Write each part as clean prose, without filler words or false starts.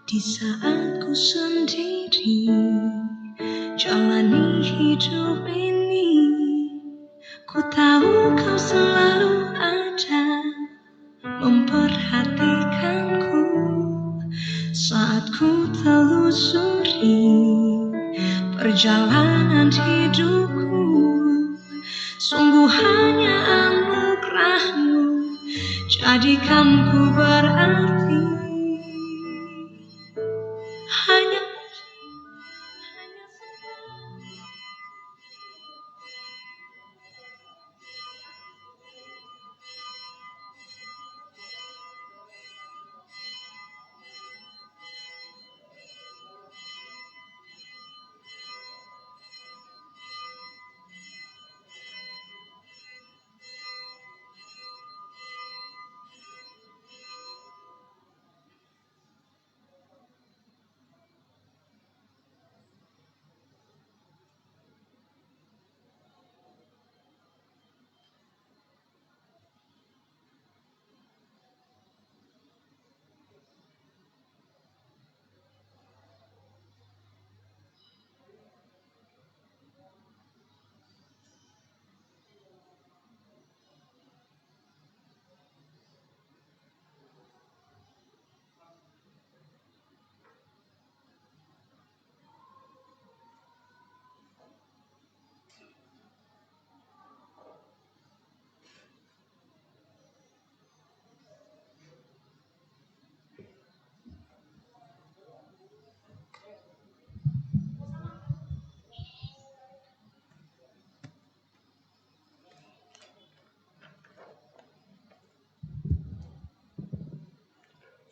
Di saat ku sendiri jalani hidup ini, ku tahu kau selalu ada memperhatikanku saat ku telusuri perjalanan hidupku. Sungguh hanya anugerahmu jadikan ku berarti. Hanya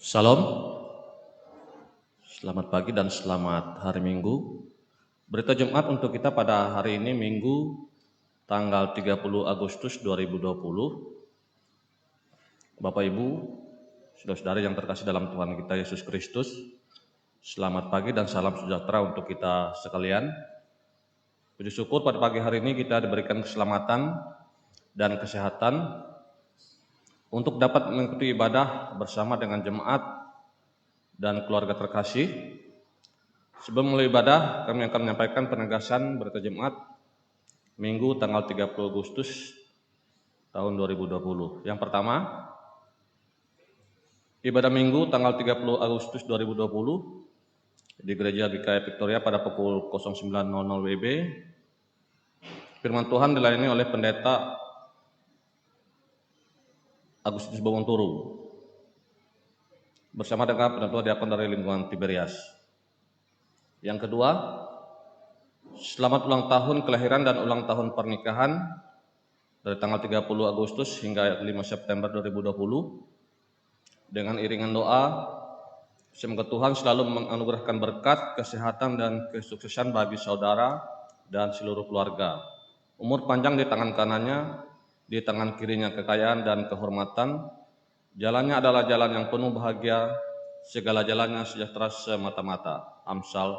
Salam, selamat pagi dan selamat hari Minggu. Berita Jumat untuk kita pada hari ini Minggu tanggal 30 Agustus 2020. Bapak Ibu, saudara-saudari yang terkasih dalam Tuhan kita Yesus Kristus, selamat pagi dan salam sejahtera untuk kita sekalian. Puji syukur pada pagi hari ini kita diberikan keselamatan dan kesehatan untuk dapat mengikuti ibadah bersama dengan jemaat dan keluarga terkasih. Sebelum mulai ibadah, kami akan menyampaikan penegasan berita jemaat Minggu tanggal 30 Agustus tahun 2020. Yang pertama, ibadah Minggu tanggal 30 Agustus 2020 di Gereja GKI Victoria pada pukul 09.00 WIB. Firman Tuhan dilayani oleh Pendeta Agustus Bowonturu bersama dengan penentua diakon dari lingkungan Tiberias. Yang kedua, selamat ulang tahun kelahiran dan ulang tahun pernikahan dari tanggal 30 Agustus hingga 5 September 2020. Dengan iringan doa, semoga Tuhan selalu menganugerahkan berkat, kesehatan dan kesuksesan bagi saudara dan seluruh keluarga. Umur panjang di tangan kanannya, di tangan kirinya kekayaan dan kehormatan. Jalannya adalah jalan yang penuh bahagia, segala jalannya sejahtera semata-mata. Amsal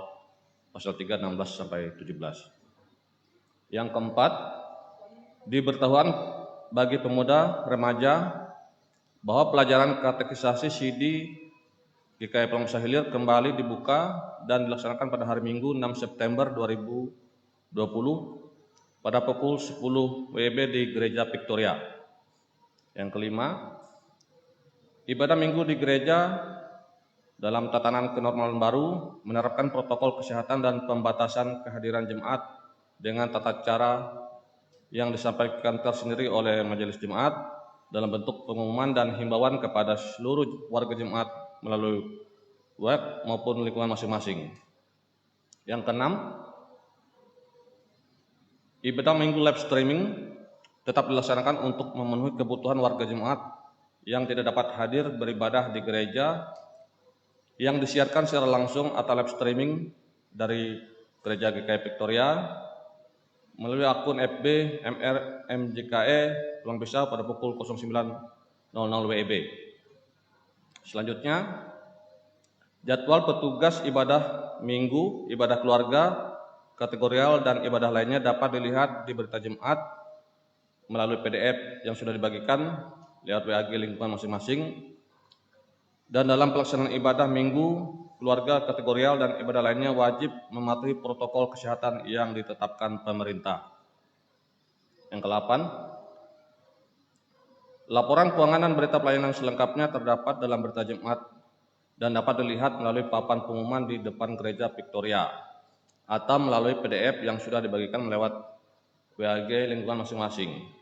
pasal 3, 16-17. Yang keempat, diberitahuan bagi pemuda remaja bahwa pelajaran katekisasi CD GKI Pelangi Hilir kembali dibuka dan dilaksanakan pada hari Minggu 6 September 2020 pada pukul 10 WIB di Gereja Victoria. Yang kelima, ibadah Minggu di gereja dalam tatanan kenormalan baru menerapkan protokol kesehatan dan pembatasan kehadiran jemaat dengan tata cara yang disampaikan tersendiri oleh majelis jemaat dalam bentuk pengumuman dan himbauan kepada seluruh warga jemaat melalui web maupun lingkungan masing-masing. Yang keenam, ibadah Minggu live streaming tetap dilaksanakan untuk memenuhi kebutuhan warga jemaat yang tidak dapat hadir beribadah di gereja yang disiarkan secara langsung atau live streaming dari Gereja GKI Victoria melalui akun FB MRMJKE Peluang Pisau pada pukul 09.00 WIB. Selanjutnya, jadwal petugas ibadah Minggu, ibadah keluarga, kategorial dan ibadah lainnya dapat dilihat di berita jemaat melalui PDF yang sudah dibagikan lewat WAG lingkungan masing-masing. Dan dalam pelaksanaan ibadah Minggu keluarga kategorial dan ibadah lainnya wajib mematuhi protokol kesehatan yang ditetapkan pemerintah. Yang ke-8, laporan keuangan dan berita pelayanan selengkapnya terdapat dalam berita Jumat dan dapat dilihat melalui papan pengumuman di depan Gereja Victoria atau melalui PDF yang sudah dibagikan lewat WAG lingkungan masing-masing.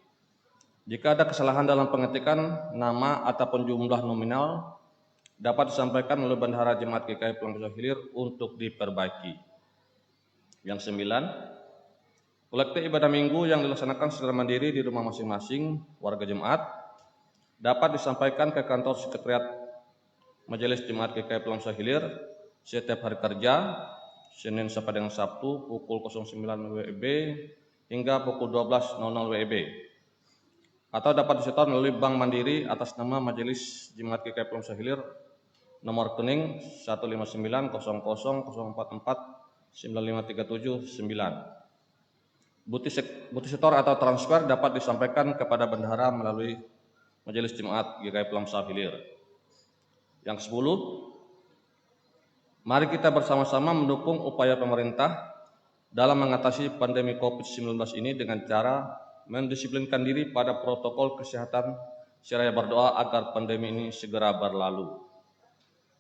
Jika ada kesalahan dalam pengetikan nama ataupun jumlah nominal, dapat disampaikan oleh Bendahara Jemaat GKI Peluang Besar Hilir untuk diperbaiki. Yang 9, kolektif ibadah minggu yang dilaksanakan secara mandiri di rumah masing-masing warga jemaat dapat disampaikan ke kantor sekretariat Majelis Jemaat GKI Peluang Besar Hilir setiap hari kerja, Senin sampai dengan Sabtu pukul 09 WIB hingga pukul 12.00 WIB. Atau dapat disetor melalui Bank Mandiri atas nama Majelis Jemaat GKI Peluang Besar Hilir, nomor rekening 1590404495379. Bukti setor atau transfer dapat disampaikan kepada bendahara melalui Majelis Jemaat GKI Peluang Besar Hilir. Yang ke-10, mari kita bersama-sama mendukung upaya pemerintah dalam mengatasi pandemi COVID-19 ini dengan cara mendisiplinkan diri pada protokol kesehatan seraya berdoa agar pandemi ini segera berlalu.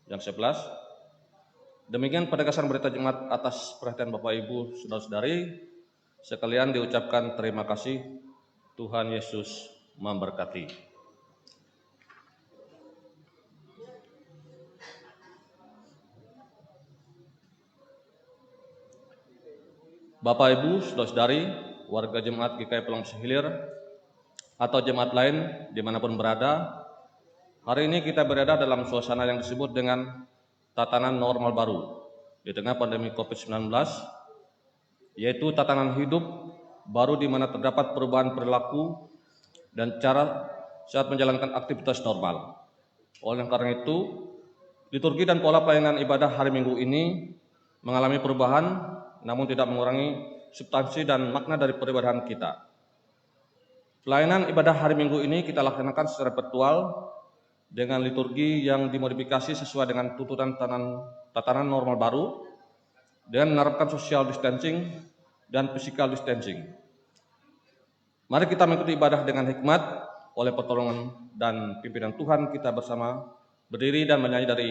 Yang 11, demikian penegasan berita Jumat atas perhatian Bapak Ibu saudara-saudari sekalian diucapkan terima kasih. Tuhan Yesus memberkati. Bapak Ibu saudara-saudari warga jemaat GKI Peluang Besar Hilir atau jemaat lain dimanapun berada, hari ini kita berada dalam suasana yang disebut dengan tatanan normal baru di tengah pandemi COVID-19, yaitu tatanan hidup baru di mana terdapat perubahan perilaku dan cara saat menjalankan aktivitas normal. Oleh karena itu, liturgi dan pola pelayanan ibadah hari Minggu ini mengalami perubahan, namun tidak mengurangi substansi dan makna dari peribadahan kita. Pelayanan ibadah hari Minggu ini kita laksanakan secara virtual dengan liturgi yang dimodifikasi sesuai dengan tuntutan tatanan normal baru dengan menerapkan social distancing dan physical distancing. Mari kita mengikuti ibadah dengan hikmat oleh pertolongan dan pimpinan Tuhan. Kita bersama berdiri dan menyanyi dari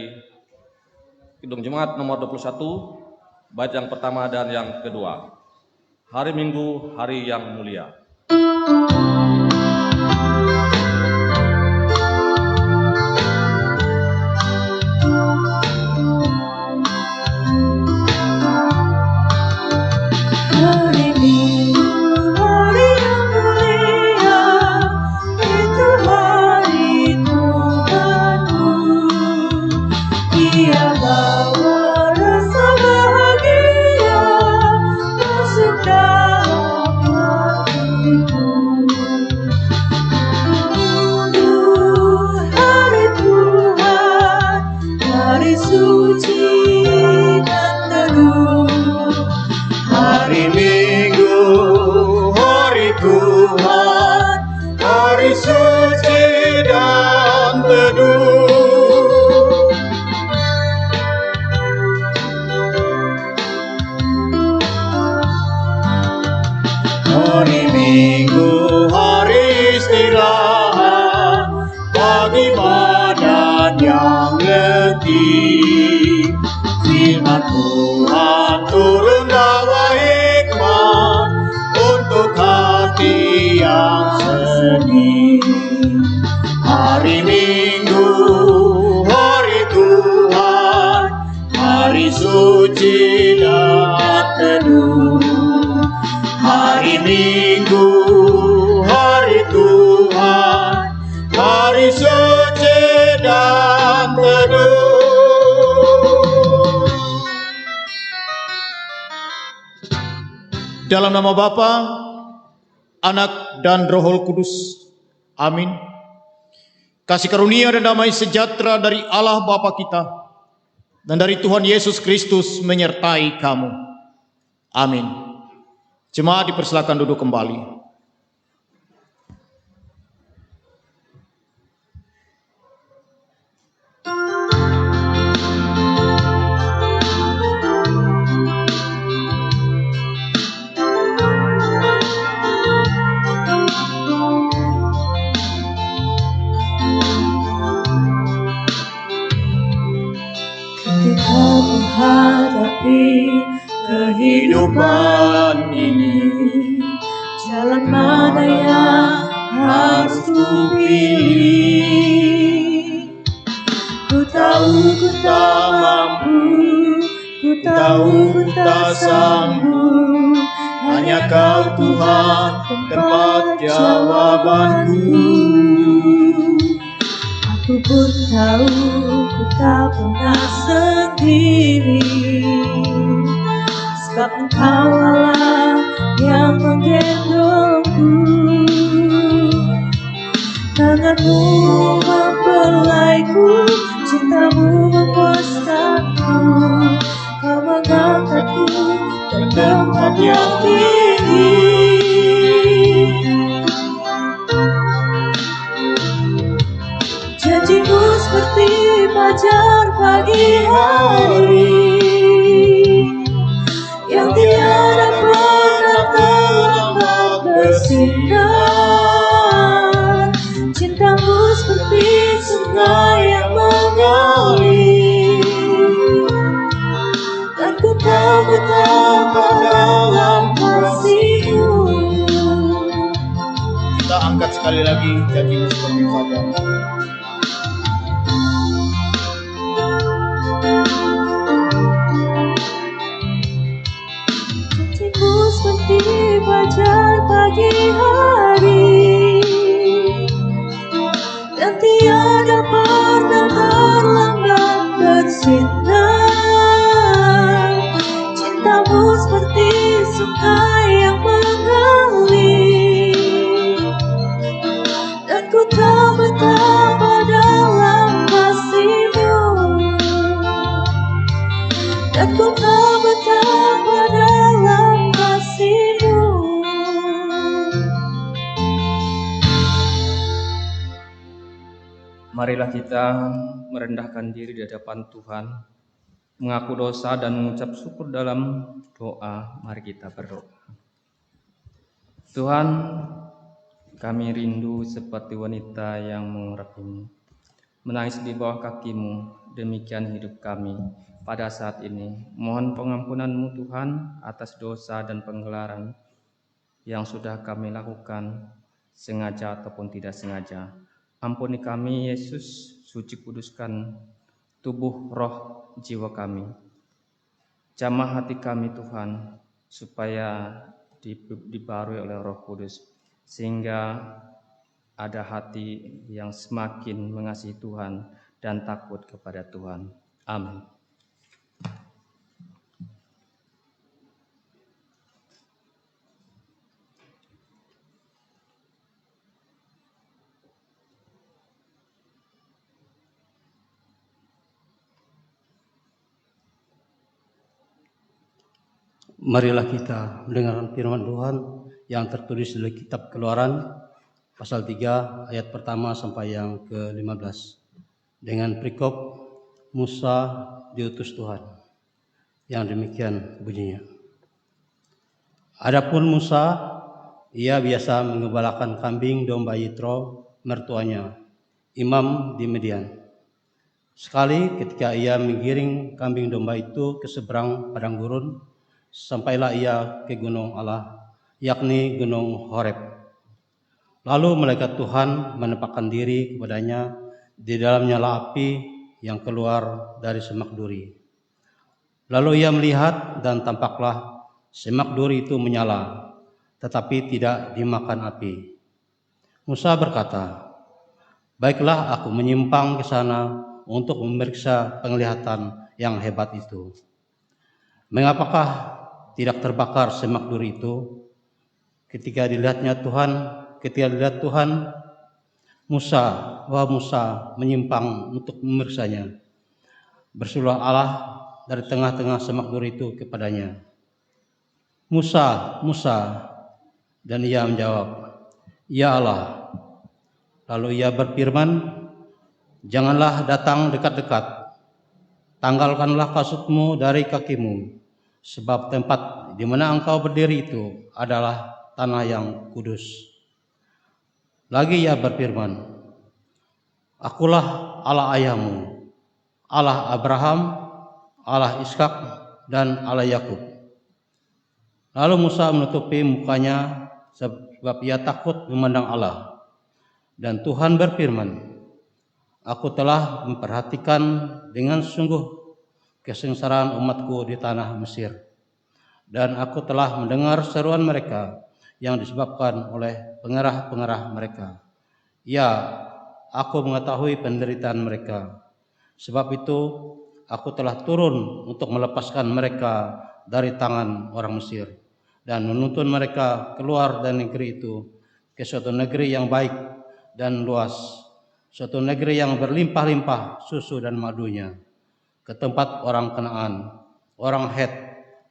Kidung Jemaat nomor 21, bait yang pertama dan yang kedua. Hari Minggu, hari yang mulia. Dalam nama Bapa, Anak dan Roh Kudus. Amin. Kasih karunia dan damai sejahtera dari Allah Bapa kita dan dari Tuhan Yesus Kristus menyertai kamu. Amin. Jemaat dipersilakan duduk kembali. menghadapi kehidupan ini. Jalan mana yang harus kupilih? Ku tahu ku tak mampu, ku tahu ku tak sanggup. Hanya Kau Tuhan tempat jawabanku. Aku pun tahu ku tak pernah sendiri, sebab Engkau Allah yang menggendongku. Tanganmu mempelaiku, cintamu memuaskanku. Kau mengangkatku ke tempat yang tinggi. Janjimu seperti fajar pagi hari, yang tiada pernah terlambat bersinar. Cintamu seperti sungai yang mengalir, dan ku tahu betapa dalam kasih-Mu. Kita angkat sekali lagi janjimu seperti fajar. Janjimu seperti fajar pagi hari, dan tiada pernah terlambat bersinar. Cintamu seperti sungai yang mengalir, dan ku tahu betapa dalam kasih-Mu. Dan ku tahu betapa dalam kasih-Mu. Marilah kita merendahkan diri di hadapan Tuhan, mengaku dosa dan mengucap syukur dalam doa. Mari kita berdoa. Tuhan, kami rindu seperti wanita yang mengurapi-Mu, menangis di bawah kaki-Mu. Demikian hidup kami pada saat ini. Mohon pengampunan-Mu Tuhan atas dosa dan penggelaran yang sudah kami lakukan, sengaja ataupun tidak sengaja. Ampuni kami Yesus, suci kuduskan tubuh, roh, jiwa kami. Jamah hati kami Tuhan, supaya dibarui oleh Roh Kudus, sehingga ada hati yang semakin mengasihi Tuhan dan takut kepada Tuhan. Amin. Marilah kita mendengarkan firman Tuhan yang tertulis dalam kitab Keluaran pasal 3 ayat pertama sampai yang ke-15 dengan perikop Musa diutus Tuhan, yang demikian bunyinya. Adapun Musa, ia biasa mengembalakan kambing domba Yitro mertuanya, imam di Midian. Sekali ketika ia menggiring kambing domba itu ke seberang padang gurun, sampailah ia ke gunung Allah, yakni gunung Horeb. Lalu malaikat Tuhan menempatkan diri kepadanya, di dalamnya nyala api yang keluar dari semak duri. Lalu ia melihat dan tampaklah semak duri itu menyala, tetapi tidak dimakan api. Musa berkata, "Baiklah, aku menyimpang ke sana untuk memeriksa penglihatan yang hebat itu. Mengapakah tidak terbakar semak duri itu?" Ketika dilihat Tuhan, Musa menyimpang untuk memeriksanya. Berserulah Allah dari tengah-tengah semak duri itu kepadanya, "Musa, Musa." Dan ia menjawab, "Ya Allah." Lalu ia berfirman, "Janganlah datang dekat-dekat. Tanggalkanlah kasutmu dari kakimu, sebab tempat di mana engkau berdiri itu adalah tanah yang kudus." Lagi ia berfirman, "Akulah Allah ayahmu, Allah Abraham, Allah Ishak dan Allah Yakub. Lalu Musa menutupi mukanya sebab ia takut memandang Allah. Dan Tuhan berfirman, Aku telah memperhatikan dengan sungguh kesengsaraan umatku di tanah Mesir. Dan aku telah mendengar seruan mereka yang disebabkan oleh pengerah-pengerah mereka. Ya, aku mengetahui penderitaan mereka. Sebab itu aku telah turun untuk melepaskan mereka dari tangan orang Mesir dan menuntun mereka keluar dari negeri itu ke suatu negeri yang baik dan luas, suatu negeri yang berlimpah-limpah susu dan madunya, ke tempat orang Kanaan, orang Het,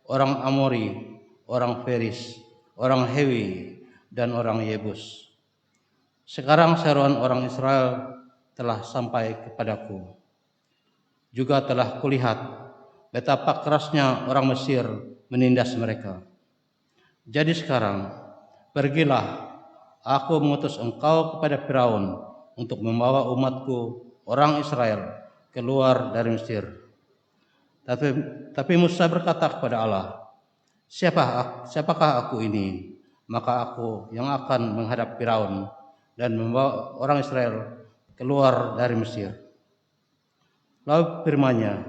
orang Amori, orang Feris, orang Hewi, dan orang Yebus. Sekarang seruan orang Israel telah sampai kepadaku. Juga telah kulihat betapa kerasnya orang Mesir menindas mereka. Jadi sekarang, pergilah, aku mengutus engkau kepada Firaun untuk membawa umatku, orang Israel, keluar dari Mesir. Tapi Musa berkata kepada Allah, Siapakah aku ini? Maka aku yang akan menghadap Firaun dan membawa orang Israel keluar dari Mesir. Lalu firman-Nya,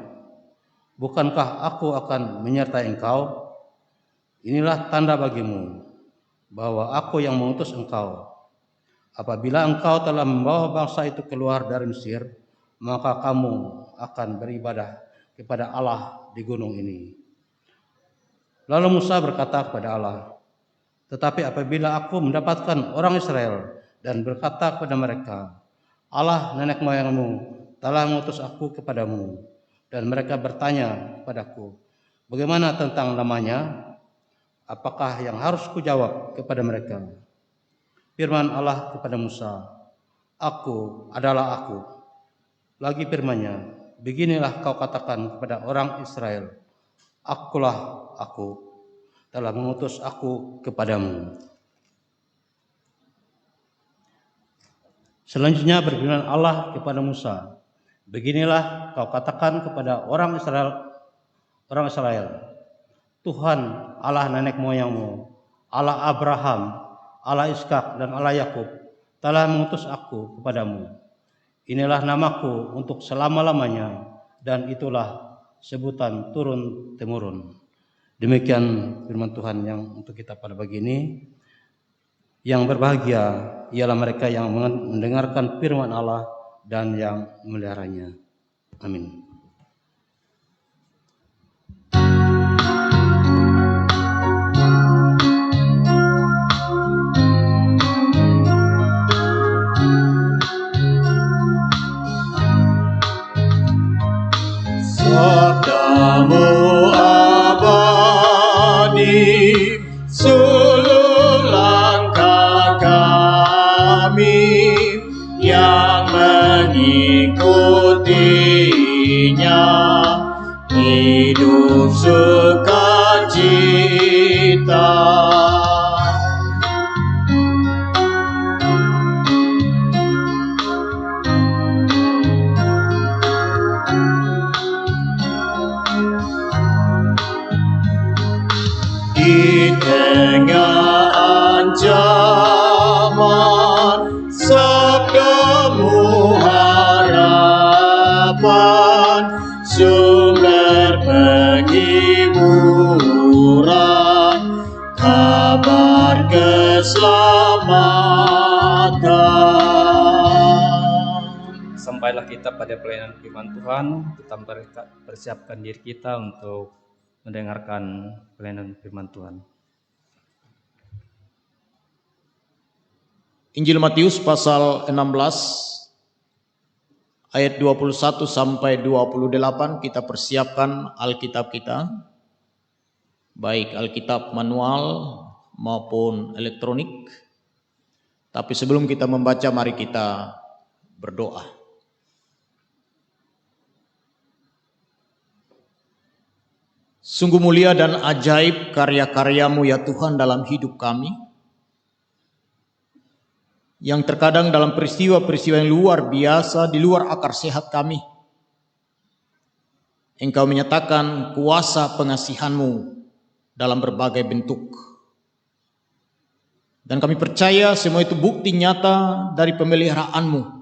bukankah aku akan menyertai engkau? Inilah tanda bagimu bahwa aku yang mengutus engkau. Apabila engkau telah membawa bangsa itu keluar dari Mesir, maka kamu akan beribadah kepada Allah di gunung ini. Lalu Musa berkata kepada Allah, tetapi apabila aku mendapatkan orang Israel dan berkata kepada mereka, Allah nenek moyangmu telah mengutus aku kepadamu, dan mereka bertanya kepadaku, bagaimana tentang namanya? Apakah yang harus kujawab kepada mereka? Firman Allah kepada Musa, Aku adalah aku. Lagi firman-Nya, beginilah kau katakan kepada orang Israel, Akulah aku, telah mengutus aku kepadamu. Selanjutnya berfirman Allah kepada Musa, beginilah kau katakan kepada orang Israel, Tuhan Allah nenek moyangmu, Allah Abraham, Allah Ishak dan Allah Yakub telah mengutus aku kepadamu. Inilah namaku untuk selama-lamanya, dan itulah sebutan turun-temurun. Demikian firman Tuhan yang untuk kita pada pagi ini. Yang berbahagia ialah mereka yang mendengarkan firman Allah dan yang memeliharanya. Amin. Sabdamu abadi, sulur langkah kami yang mengikutinya, hidup sukacita. Di tengah ancaman, sabdamu harapan, sumber penghiburan, kabar keselamatan. Sampailah kita pada pelayanan firman Tuhan, kita persiapkan diri kita untuk mendengarkan pelayanan firman Tuhan. Injil Matius pasal 16 ayat 21 sampai 28 kita persiapkan Alkitab kita, baik Alkitab manual maupun elektronik. Tapi sebelum kita membaca, mari kita berdoa. Sungguh mulia dan ajaib karya-karyamu ya Tuhan dalam hidup kami, yang terkadang dalam peristiwa-peristiwa yang luar biasa, di luar akar sehat kami, Engkau menyatakan kuasa pengasihan-Mu dalam berbagai bentuk. Dan kami percaya semua itu bukti nyata dari pemeliharaan-Mu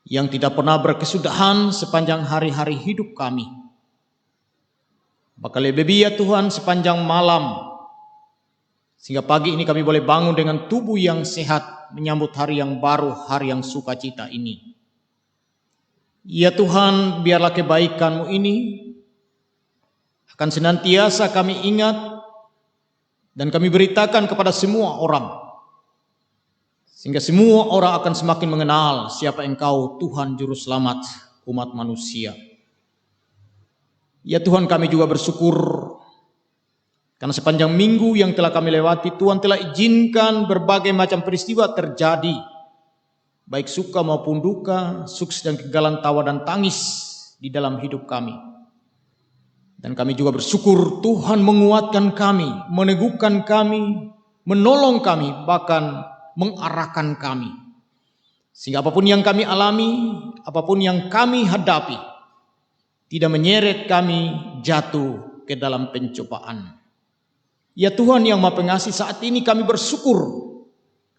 yang tidak pernah berkesudahan sepanjang hari-hari hidup kami. Bahkan lebih ya Tuhan sepanjang malam, sehingga pagi ini kami boleh bangun dengan tubuh yang sehat, menyambut hari yang baru, hari yang sukacita ini. Ya Tuhan, biarlah kebaikan-Mu ini akan senantiasa kami ingat dan kami beritakan kepada semua orang, sehingga semua orang akan semakin mengenal siapa Engkau, Tuhan Juru Selamat umat manusia. Ya Tuhan, kami juga bersyukur karena sepanjang minggu yang telah kami lewati, Tuhan telah izinkan berbagai macam peristiwa terjadi, baik suka maupun duka, sukses dan kegagalan, tawa dan tangis di dalam hidup kami. Dan kami juga bersyukur Tuhan menguatkan kami, meneguhkan kami, menolong kami, bahkan mengarahkan kami. Sehingga apapun yang kami alami, apapun yang kami hadapi, tidak menyeret kami jatuh ke dalam pencobaan. Ya Tuhan yang Maha Pengasih, saat ini kami bersyukur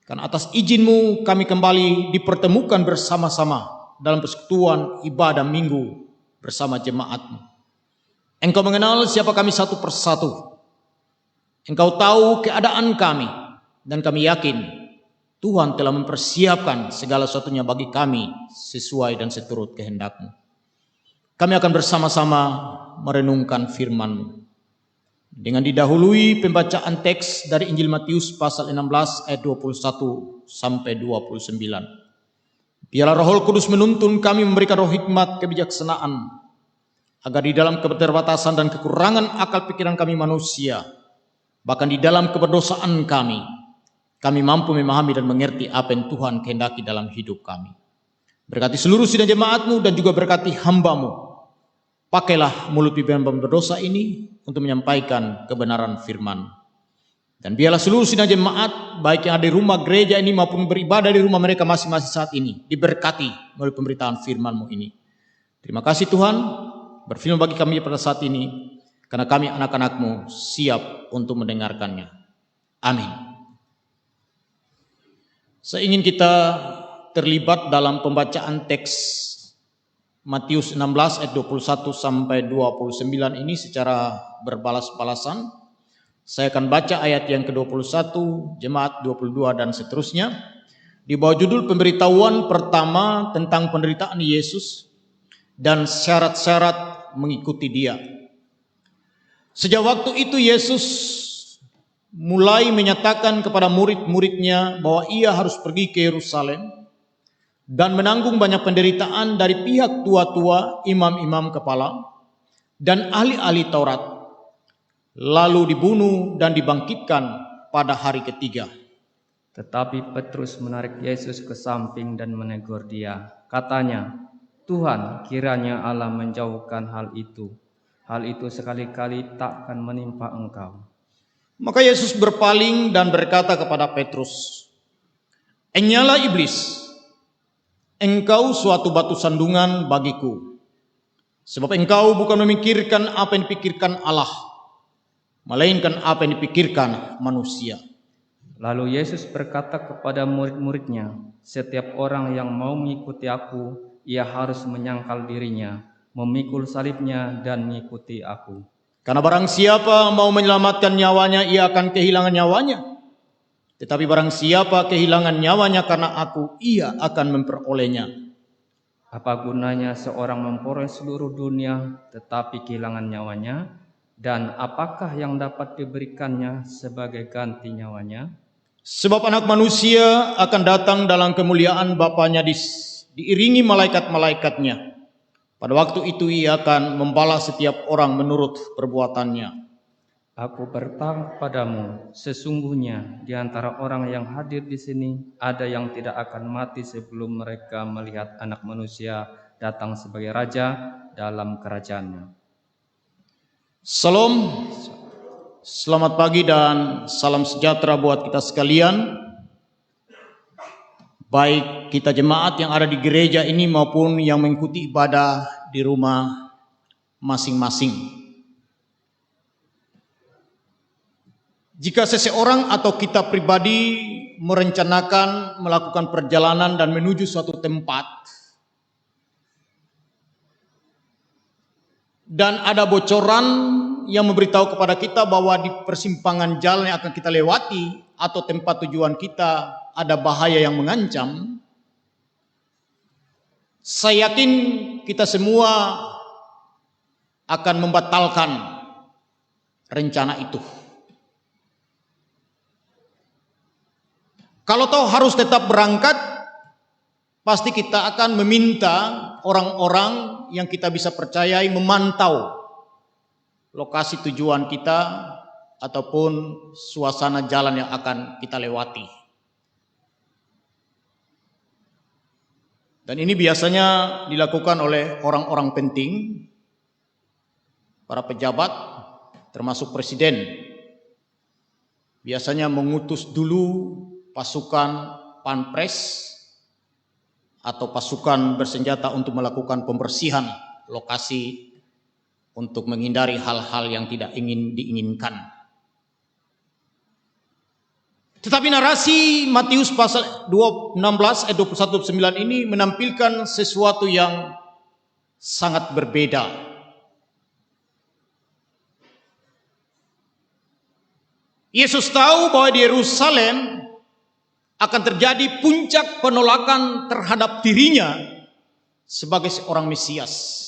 karena atas izin-Mu kami kembali dipertemukan bersama-sama dalam persekutuan ibadah minggu bersama jemaat-Mu. Engkau mengenal siapa kami satu persatu. Engkau tahu keadaan kami, dan kami yakin Tuhan telah mempersiapkan segala sesuatunya bagi kami sesuai dan seturut kehendak-Mu. Kami akan bersama-sama merenungkan firman-Mu dengan didahului pembacaan teks dari Injil Matius pasal 16 ayat 21 sampai 29. Biarlah Roh Kudus menuntun kami, memberikan roh hikmat kebijaksanaan, agar di dalam keterbatasan dan kekurangan akal pikiran kami manusia, bahkan di dalam keberdosaan kami mampu memahami dan mengerti apa yang Tuhan kehendaki dalam hidup kami. Berkati seluruh sidang jemaat-Mu dan juga berkati hamba-Mu. Pakailah mulut bibir hamba berdosa ini untuk menyampaikan kebenaran firman. Dan biarlah seluruh sidang jemaat, baik yang ada di rumah gereja ini maupun beribadah di rumah mereka masing-masing saat ini, diberkati melalui pemberitaan firman-Mu ini. Terima kasih Tuhan, berfirman bagi kami pada saat ini, karena kami anak-anak-Mu siap untuk mendengarkannya. Amin. Saya ingin kita terlibat dalam pembacaan teks Matius 16 ayat 21 sampai 29 ini secara berbalas-balasan. Saya akan baca ayat yang ke-21, jemaat 22 dan seterusnya. Di bawah judul pemberitahuan pertama tentang penderitaan Yesus dan syarat-syarat mengikuti Dia. Sejak waktu itu Yesus mulai menyatakan kepada murid-muridnya bahwa Ia harus pergi ke Yerusalem dan menanggung banyak penderitaan dari pihak tua-tua, imam-imam kepala, dan ahli-ahli Taurat, lalu dibunuh dan dibangkitkan pada hari ketiga. Tetapi Petrus menarik Yesus ke samping dan menegur Dia. Katanya, Tuhan, kiranya Allah menjauhkan hal itu. Hal itu sekali-kali takkan menimpa Engkau. Maka Yesus berpaling dan berkata kepada Petrus, "Enyala iblis, engkau suatu batu sandungan bagiku, sebab engkau bukan memikirkan apa yang dipikirkan Allah, melainkan apa yang dipikirkan manusia." Lalu Yesus berkata kepada murid-muridnya, "Setiap orang yang mau mengikuti Aku, ia harus menyangkal dirinya, memikul salibnya dan mengikuti Aku. Karena barang siapa mau menyelamatkan nyawanya, ia akan kehilangan nyawanya. Tetapi barang siapa kehilangan nyawanya karena Aku, ia akan memperolehnya. Apa gunanya seorang memperoleh seluruh dunia tetapi kehilangan nyawanya? Dan apakah yang dapat diberikannya sebagai ganti nyawanya? Sebab anak manusia akan datang dalam kemuliaan Bapanya diiringi malaikat-malaikatnya. Pada waktu itu ia akan membalas setiap orang menurut perbuatannya. Aku berkata padamu, sesungguhnya di antara orang yang hadir di sini ada yang tidak akan mati sebelum mereka melihat Anak Manusia datang sebagai Raja dalam kerajaannya." Salam, selamat pagi dan salam sejahtera buat kita sekalian. Baik kita jemaat yang ada di gereja ini maupun yang mengikuti ibadah di rumah masing-masing. Jika seseorang atau kita pribadi merencanakan melakukan perjalanan dan menuju suatu tempat, dan ada bocoran yang memberitahu kepada kita bahwa di persimpangan jalan yang akan kita lewati atau tempat tujuan kita ada bahaya yang mengancam, saya yakin kita semua akan membatalkan rencana itu. Kalau toh harus tetap berangkat, pasti kita akan meminta orang-orang yang kita bisa percayai memantau lokasi tujuan kita ataupun suasana jalan yang akan kita lewati. Dan ini biasanya dilakukan oleh orang-orang penting, para pejabat, termasuk presiden. Biasanya mengutus dulu pasukan Panpres atau pasukan bersenjata untuk melakukan pembersihan lokasi untuk menghindari hal-hal yang tidak diinginkan. Tetapi narasi Matius pasal 16 ayat 21-9 ini menampilkan sesuatu yang sangat berbeda. Yesus tahu bahwa di Yerusalem akan terjadi puncak penolakan terhadap dirinya sebagai seorang Mesias.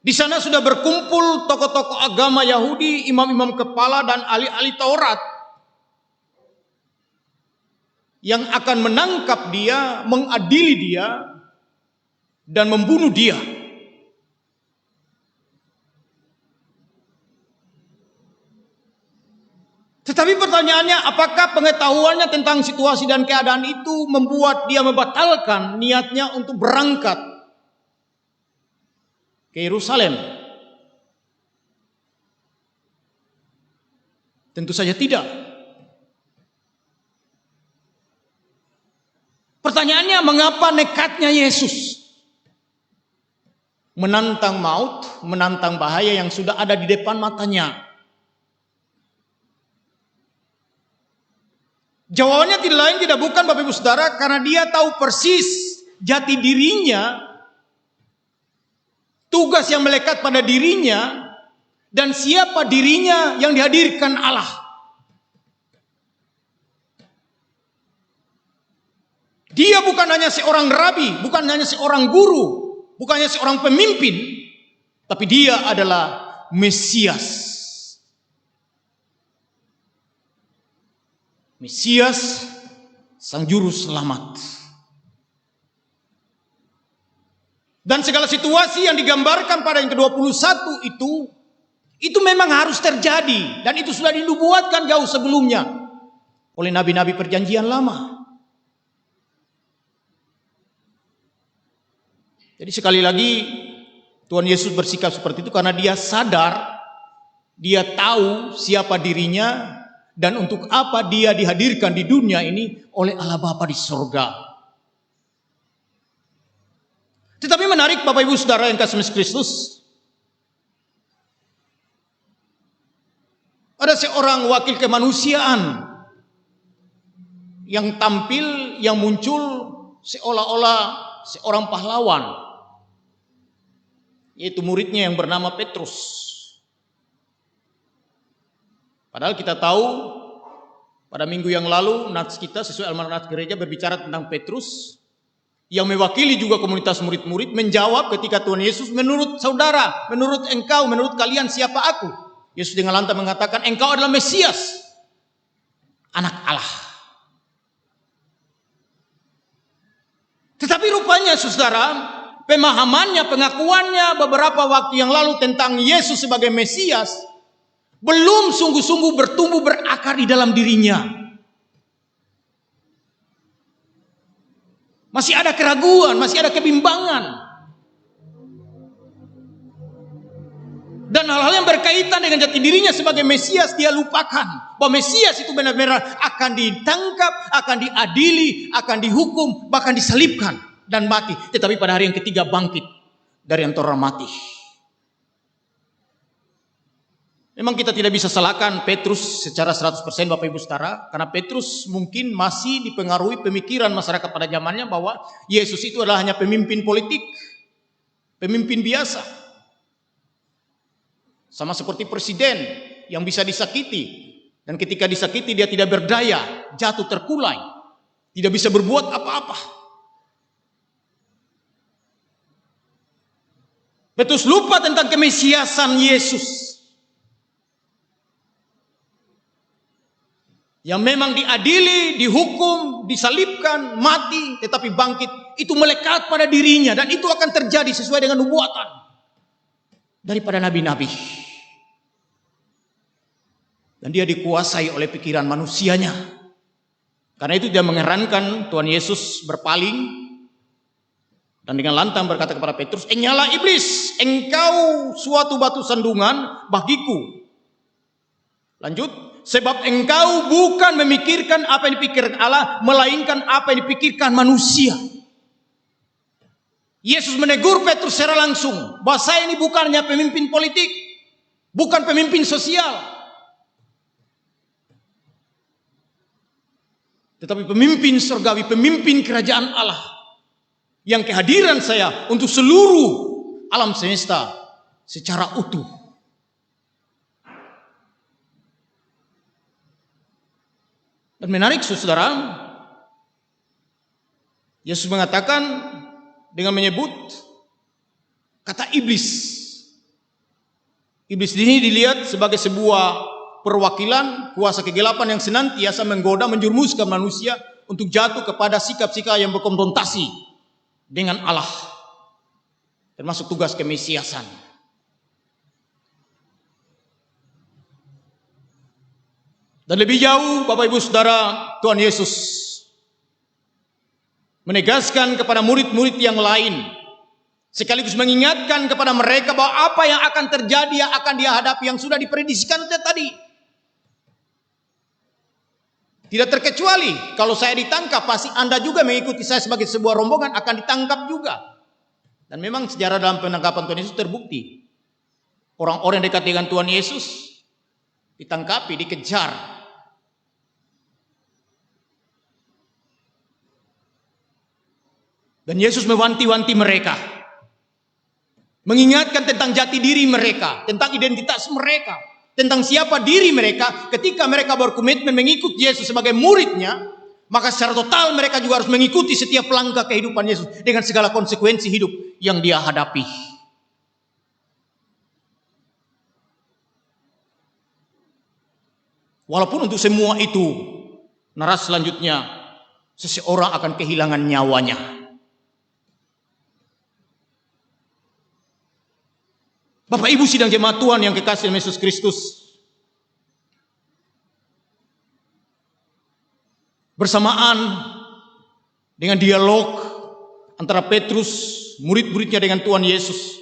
Di sana sudah berkumpul tokoh-tokoh agama Yahudi, imam-imam kepala dan ahli-ahli Taurat yang akan menangkap dia, mengadili dia, dan membunuh dia. Tetapi pertanyaannya, apakah pengetahuannya tentang situasi dan keadaan itu membuat dia membatalkan niatnya untuk berangkat ke Yerusalem? Tentu saja tidak. Pertanyaannya, mengapa nekatnya Yesus menantang maut, menantang bahaya yang sudah ada di depan matanya? Jawabannya tidak lain tidak bukan, Bapak Ibu Saudara, karena dia tahu persis jati dirinya, tugas yang melekat pada dirinya, dan siapa dirinya yang dihadirkan Allah. Dia bukan hanya seorang rabi, bukan hanya seorang guru, bukan hanya seorang pemimpin, tapi dia adalah Mesias. Mesias, sang juru selamat. Dan segala situasi yang digambarkan pada yang ke-21 itu memang harus terjadi. Dan itu sudah dinubuatkan jauh sebelumnya oleh nabi-nabi perjanjian lama. Jadi sekali lagi Tuhan Yesus bersikap seperti itu karena dia sadar, dia tahu siapa dirinya, dan untuk apa dia dihadirkan di dunia ini oleh Allah Bapa di surga. Tetapi menarik Bapak Ibu Saudara yang kasih Kristus, ada seorang wakil kemanusiaan yang tampil, yang muncul seolah-olah seorang pahlawan, yaitu muridnya yang bernama Petrus. Padahal kita tahu pada minggu yang lalu nats kita sesuai almanat gereja berbicara tentang Petrus yang mewakili juga komunitas murid-murid menjawab ketika Tuhan Yesus, menurut saudara, menurut engkau, menurut kalian siapa aku? Yesus dengan lantang mengatakan, engkau adalah Mesias, anak Allah. Tetapi rupanya saudara, pemahamannya, pengakuannya beberapa waktu yang lalu tentang Yesus sebagai Mesias belum sungguh-sungguh bertumbuh berakar di dalam dirinya. Masih ada keraguan, masih ada kebimbangan. Dan hal-hal yang berkaitan dengan jati dirinya sebagai Mesias dia lupakan. Bahwa Mesias itu benar-benar akan ditangkap, akan diadili, akan dihukum, bahkan disalibkan. dan mati, tetapi pada hari yang ketiga bangkit dari antara mati. Memang kita tidak bisa salahkan Petrus secara 100% Bapak Ibu Saudara, karena Petrus mungkin masih dipengaruhi pemikiran masyarakat pada zamannya bahwa Yesus itu adalah hanya pemimpin politik, pemimpin biasa. Sama seperti presiden yang bisa disakiti, dan ketika disakiti dia tidak berdaya, jatuh terkulai, tidak bisa berbuat apa-apa. Petrus lupa tentang kemesiasan Yesus, yang memang diadili, dihukum, disalibkan, mati, tetapi bangkit. Itu melekat pada dirinya, dan itu akan terjadi sesuai dengan nubuatan daripada nabi-nabi. Dan dia dikuasai oleh pikiran manusianya. Karena itu dia mengherankan Tuhan Yesus berpaling dan dengan lantang berkata kepada Petrus, "Enyala iblis, engkau suatu batu sandungan bagiku." Lanjut, sebab engkau bukan memikirkan apa yang dipikirkan Allah, melainkan apa yang dipikirkan manusia. Yesus menegur Petrus secara langsung bahwa saya ini bukannya pemimpin politik, bukan pemimpin sosial, tetapi pemimpin surgawi, pemimpin kerajaan Allah, yang kehadiran saya untuk seluruh alam semesta secara utuh. Dan menarik saudara, Yesus mengatakan dengan menyebut kata iblis. Iblis ini dilihat sebagai sebuah perwakilan kuasa kegelapan yang senantiasa menggoda, menjerumuskan manusia untuk jatuh kepada sikap-sikap yang berkonfrontasi dengan Allah, termasuk tugas kemesiasan. Dan lebih jauh Bapak Ibu Saudara, Tuhan Yesus menegaskan kepada murid-murid yang lain, sekaligus mengingatkan kepada mereka bahwa apa yang akan terjadi, yang akan dia hadapi, yang sudah diprediksikan tadi. Tidak terkecuali kalau saya ditangkap, pasti Anda juga mengikuti saya sebagai sebuah rombongan akan ditangkap juga. Dan memang sejarah dalam penangkapan Tuhan Yesus terbukti. Orang-orang yang dekat dengan Tuhan Yesus ditangkapi, dikejar. Dan Yesus mewanti-wanti mereka, mengingatkan tentang jati diri mereka, tentang identitas mereka, tentang siapa diri mereka. Ketika mereka berkomitmen mengikut Yesus sebagai muridnya, maka secara total mereka juga harus mengikuti setiap langkah kehidupan Yesus dengan segala konsekuensi hidup yang dia hadapi. Walaupun untuk semua itu, narasi selanjutnya, seseorang akan kehilangan nyawanya. Bapak Ibu sidang jemaat Tuhan yang kekasih dalam Yesus Kristus, bersamaan dengan dialog antara Petrus, murid-muridnya dengan Tuhan Yesus,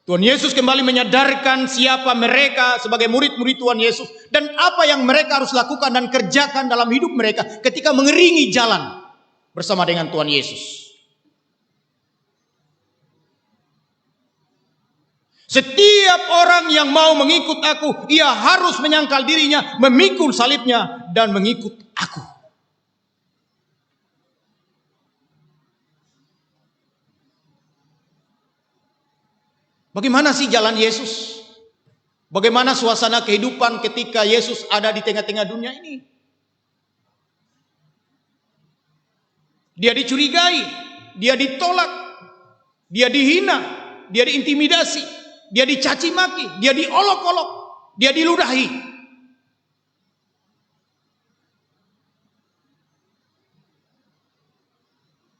Tuhan Yesus kembali menyadarkan siapa mereka sebagai murid-murid Tuhan Yesus dan apa yang mereka harus lakukan dan kerjakan dalam hidup mereka ketika mengeringi jalan bersama dengan Tuhan Yesus. Setiap orang yang mau mengikut aku, ia harus menyangkal dirinya, memikul salibnya, dan mengikut aku. Bagaimana sih jalan Yesus? Bagaimana suasana kehidupan ketika Yesus ada di tengah-tengah dunia ini? Dia dicurigai, dia ditolak, dia dihina, dia diintimidasi, dia dicaci maki, dia diolok-olok, dia diludahi.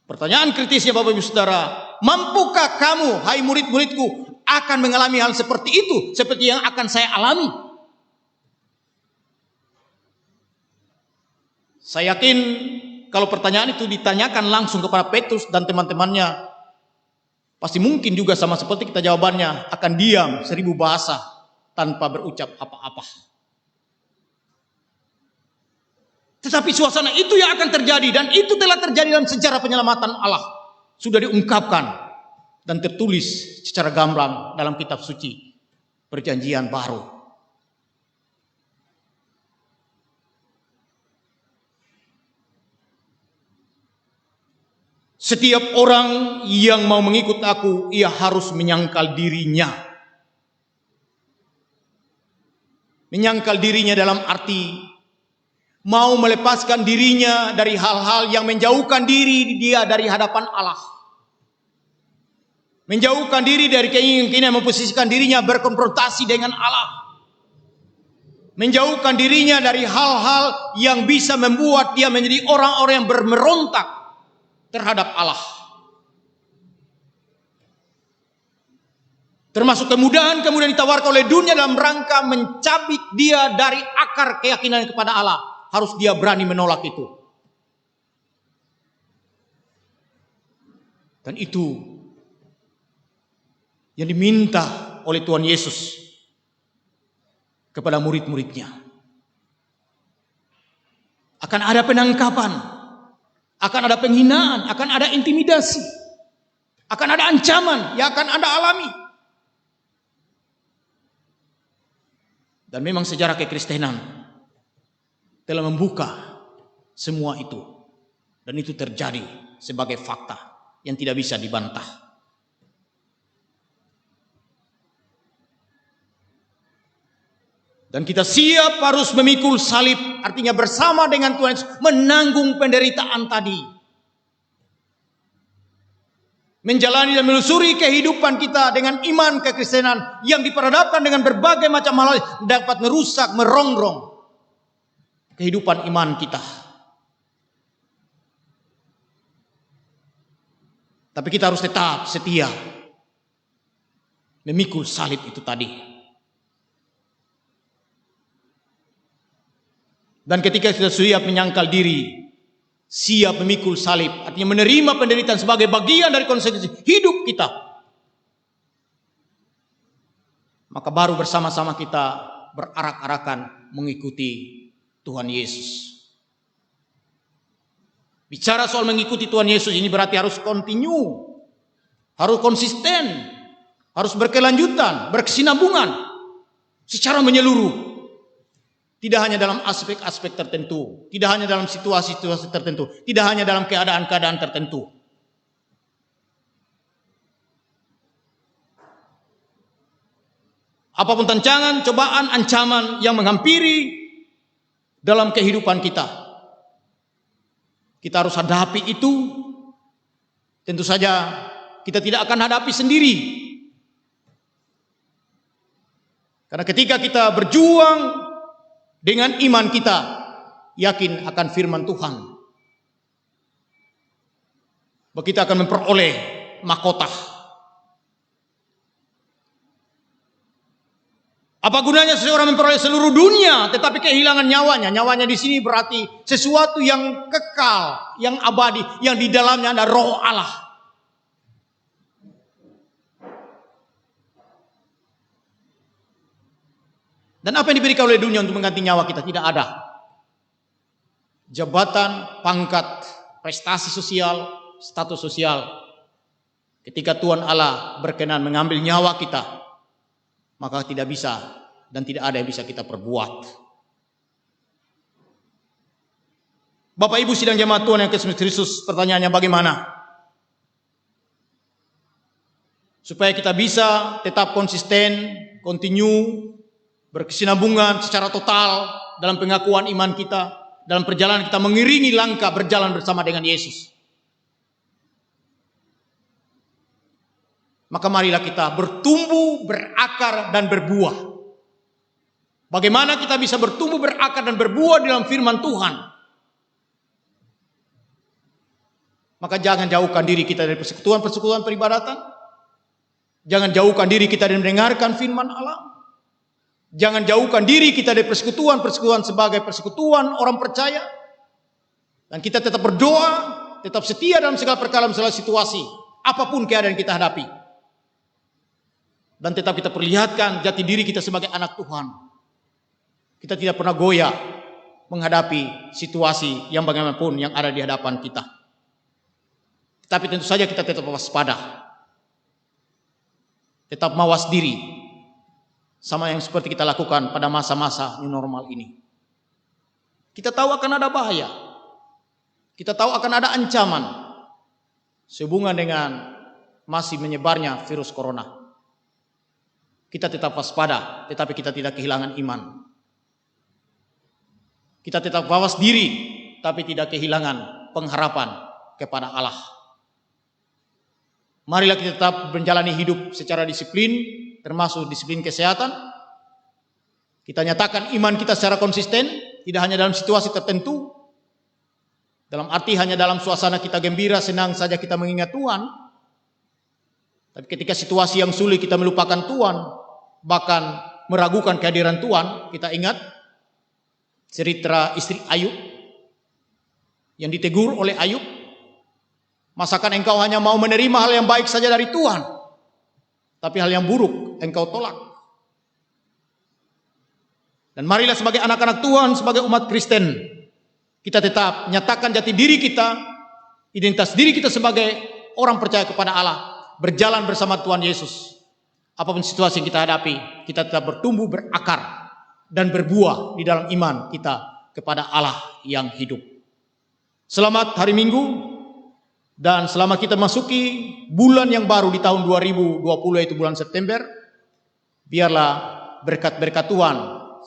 Pertanyaan kritisnya Bapak Ibu Saudara, mampukah kamu, hai murid-muridku, akan mengalami hal seperti itu, seperti yang akan saya alami? Saya yakin kalau pertanyaan itu ditanyakan langsung kepada Petrus dan teman-temannya, pasti mungkin juga sama seperti kita jawabannya, akan diam 1000 bahasa tanpa berucap apa-apa. Tetapi suasana itu yang akan terjadi, dan itu telah terjadi dalam sejarah penyelamatan Allah. Sudah diungkapkan dan tertulis secara gamblang dalam kitab suci Perjanjian Baru. Setiap orang yang mau mengikut aku, ia harus menyangkal dirinya. Menyangkal dirinya dalam arti mau melepaskan dirinya dari hal-hal yang menjauhkan diri dia dari hadapan Allah. Menjauhkan diri dari keinginan memposisikan dirinya berkonfrontasi dengan Allah. Menjauhkan dirinya dari hal-hal yang bisa membuat dia menjadi orang-orang yang bermerontak terhadap Allah. Termasuk kemudahan ditawarkan oleh dunia dalam rangka mencabik dia dari akar keyakinan kepada Allah. Harus dia berani menolak itu. Dan itu yang diminta oleh Tuhan Yesus kepada murid-muridnya. Akan ada penangkapan, akan ada penghinaan, akan ada intimidasi, akan ada ancaman yang akan Anda alami. Dan memang sejarah kekristenan telah membuka semua itu, dan itu terjadi sebagai fakta yang tidak bisa dibantah. Dan kita siap harus memikul salib, artinya bersama dengan Tuhan Yesus menanggung penderitaan tadi, menjalani dan melusuri kehidupan kita dengan iman kekristenan yang diperhadapkan dengan berbagai macam hal dapat merusak, merongrong kehidupan iman kita. Tapi kita harus tetap setia memikul salib itu tadi. Dan ketika kita siap menyangkal diri, siap memikul salib, artinya menerima penderitaan sebagai bagian dari konsekuensi hidup kita, maka baru bersama-sama kita berarak-arakan mengikuti Tuhan Yesus. Bicara soal mengikuti Tuhan Yesus ini berarti harus continue, harus konsisten, harus berkelanjutan, berkesinambungan secara menyeluruh. Tidak hanya dalam aspek-aspek tertentu, tidak hanya dalam situasi-situasi tertentu, tidak hanya dalam keadaan-keadaan tertentu. Apapun tantangan, cobaan, ancaman yang menghampiri dalam kehidupan kita, kita harus hadapi itu. Tentu saja kita tidak akan hadapi sendiri. Karena ketika kita berjuang dengan iman kita, yakin akan firman Tuhan, bahwa kita akan memperoleh mahkota. Apa gunanya seseorang memperoleh seluruh dunia tetapi kehilangan nyawanya? Nyawanya di sini berarti sesuatu yang kekal, yang abadi, yang di dalamnya ada roh Allah. Dan apa yang diberikan oleh dunia untuk mengganti nyawa kita? Tidak ada. Jabatan, pangkat, prestasi sosial, status sosial. Ketika Tuhan Allah berkenan mengambil nyawa kita, maka tidak bisa dan tidak ada yang bisa kita perbuat. Bapak Ibu sidang jemaat Tuhan yang Yesus Kristus, pertanyaannya bagaimana? Supaya kita bisa tetap konsisten, continue, berkesinambungan secara total dalam pengakuan iman kita, dalam perjalanan kita mengiringi langkah berjalan bersama dengan Yesus. Maka marilah kita bertumbuh, berakar, dan berbuah. Bagaimana kita bisa bertumbuh, berakar, dan berbuah dalam firman Tuhan? Maka jangan jauhkan diri kita dari persekutuan-persekutuan peribadatan. Jangan jauhkan diri kita dari mendengarkan firman Allah. Jangan jauhkan diri kita dari persekutuan-persekutuan sebagai persekutuan orang percaya. Dan kita tetap berdoa, tetap setia dalam segala perkara, dalam segala situasi, apapun keadaan kita hadapi. Dan tetap kita perlihatkan jati diri kita sebagai anak Tuhan. Kita tidak pernah goyah menghadapi situasi yang bagaimanapun yang ada di hadapan kita. Tapi tentu saja kita tetap waspada, tetap mawas diri, sama yang seperti kita lakukan pada masa-masa new normal ini. Kita tahu akan ada bahaya, kita tahu akan ada ancaman sehubungan dengan masih menyebarnya virus corona. Kita tetap waspada, tetapi kita tidak kehilangan iman. Kita tetap mawas diri, tapi tidak kehilangan pengharapan kepada Allah. Marilah kita tetap menjalani hidup secara disiplin, termasuk disiplin kesehatan. Kita nyatakan iman kita secara konsisten, tidak hanya dalam situasi tertentu, dalam arti hanya dalam suasana kita gembira, senang saja kita mengingat Tuhan. Tapi ketika situasi yang sulit kita melupakan Tuhan, bahkan meragukan kehadiran Tuhan, kita ingat cerita istri Ayub yang ditegur oleh Ayub. Masakan engkau hanya mau menerima hal yang baik saja dari Tuhan, tapi hal yang buruk engkau tolak. Dan marilah sebagai anak-anak Tuhan, sebagai umat Kristen, kita tetap nyatakan jati diri kita, identitas diri kita sebagai orang percaya kepada Allah, berjalan bersama Tuhan Yesus. Apapun situasi yang kita hadapi, kita tetap bertumbuh, berakar, dan berbuah di dalam iman kita kepada Allah yang hidup. Selamat hari Minggu. Dan selama kita masuki bulan yang baru di tahun 2020, yaitu bulan September, biarlah berkat-berkat Tuhan